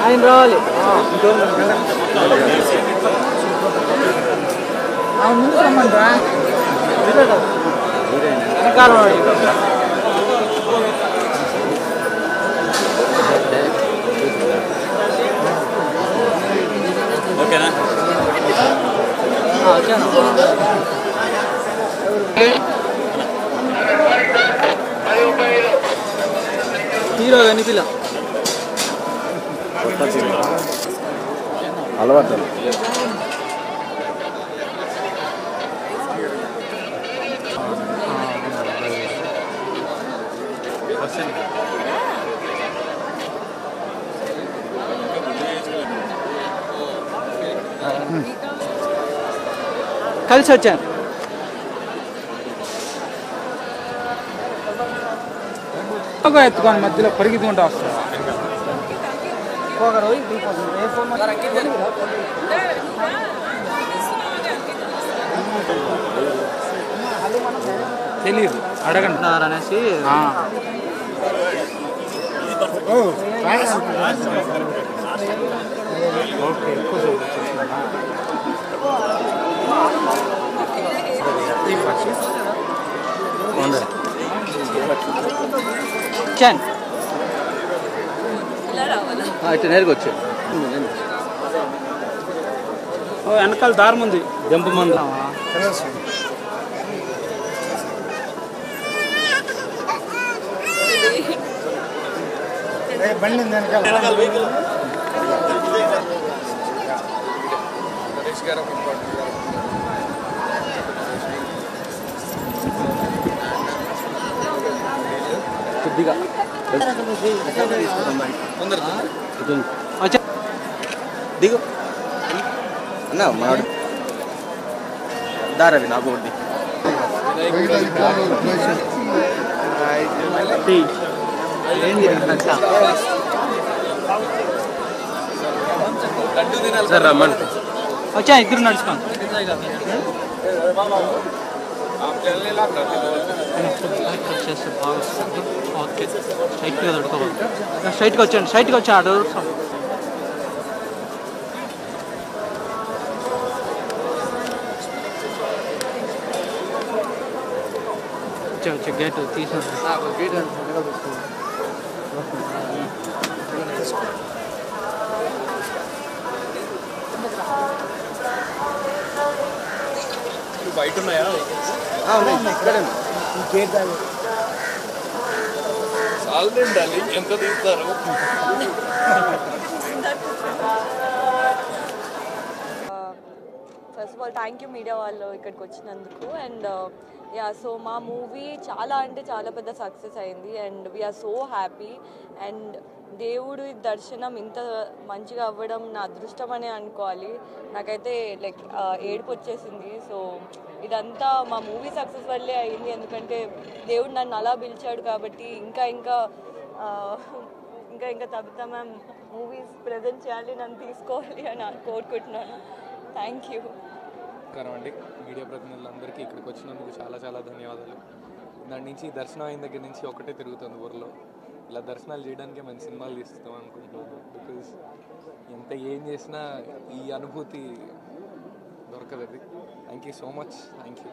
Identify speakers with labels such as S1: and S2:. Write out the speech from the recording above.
S1: ఆయన రావాలి ముందు రమ్మంటారా
S2: ఓకేనా
S1: హీరో కనిపిల్ల
S3: అలవాటు
S1: కలిసి వచ్చాను ఎత్తుకొని మధ్యలో పరిగెత్తుకుంటా వస్తా తెలీదు అడగంటున్నారు అనేసి ఓకే ఎక్కువ
S3: ఇట్లా నేరుగా వచ్చాను
S1: వెనకాల దారం ఉంది
S3: జంపు మందు
S1: బండి
S3: కొద్దిగా దిగు అన్నా మాడు దారవి నాకు ఒకటి సార్ రమ్మని
S1: వచ్చా ఇద్దరు నడుచుకోండి ఓకే స్ట్రైట్గా దొడుకోవాలి స్ట్రైట్గా వచ్చాను స్ట్రైట్గా వచ్చాను వచ్చా గేట్ తీసాను గేట్
S2: బయట ఉన్నాయా చాలండి ఎంత తీస్తారు
S4: first of all thank you media వాళ్ళు ఇక్కడికి వచ్చినందుకు అండ్ సో మా మూవీ చాలా అంటే చాలా పెద్ద సక్సెస్ అయింది and we are so happy and దేవుడి దర్శనం ఇంత మంచిగా అవ్వడం నా అదృష్టం అనే అనుకోవాలి నాకైతే లైక్ ఏడుపు వచ్చేసింది సో ఇదంతా మా మూవీ సక్సెస్ వల్లే అయింది ఎందుకంటే దేవుడు నన్ను అలా పిలిచాడు కాబట్టి ఇంకా ఇంకా ఇంకా ఇంకా తబితా మ్యామ్ మూవీస్ ప్రజెంట్ చేయాలి నన్ను తీసుకోవాలి అని కోరుకుంటున్నాను థ్యాంక్ యూ
S5: నమస్కారం అండి మీడియా ప్రతినిధులందరికీ ఇక్కడికి వచ్చినందుకు చాలా చాలా ధన్యవాదాలు దాని నుంచి దర్శనం అయిన దగ్గర నుంచి ఒకటే తిరుగుతుంది ఊరిలో ఇలా దర్శనాలు చేయడానికే మేము సినిమాలు తీస్తాం అనుకుంటున్నాను బికాజ్ ఎంత ఏం చేసినా ఈ అనుభూతి దొరకదు అది thank you so much thank you